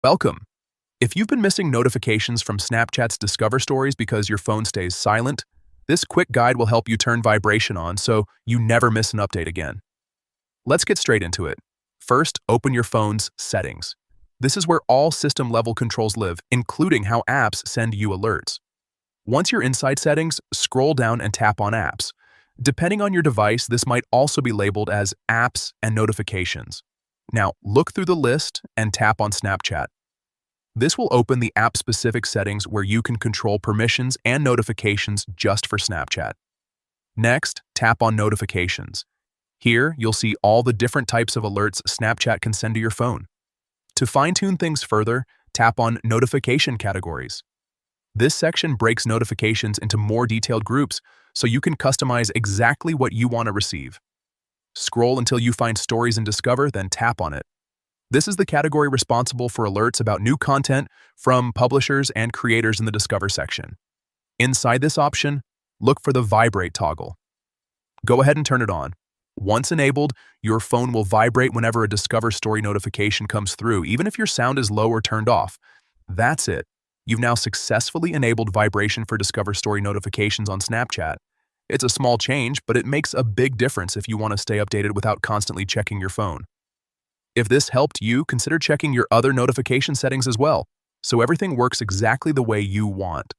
Welcome. If you've been missing notifications from Snapchat's Discover Stories because your phone stays silent, this quick guide will help you turn vibration on so you never miss an update again. Let's get straight into it. First, open your phone's settings. This is where all system-level controls live, including how apps send you alerts. Once you're inside settings, scroll down and tap on Apps. Depending on your device, this might also be labeled as Apps and Notifications. Now, look through the list and tap on Snapchat. This will open the app-specific settings where you can control permissions and notifications just for Snapchat. Next, tap on Notifications. Here, you'll see all the different types of alerts Snapchat can send to your phone. To fine-tune things further, tap on Notification Categories. This section breaks notifications into more detailed groups so you can customize exactly what you want to receive. Scroll until you find Stories in Discover, then tap on it. This is the category responsible for alerts about new content from publishers and creators in the Discover section. Inside this option, look for the Vibrate toggle. Go ahead and turn it on. Once enabled, your phone will vibrate whenever a Discover Story notification comes through, even if your sound is low or turned off. That's it. You've now successfully enabled vibration for Discover Story notifications on Snapchat. It's a small change, but it makes a big difference if you want to stay updated without constantly checking your phone. If this helped you, consider checking your other notification settings as well, so everything works exactly the way you want.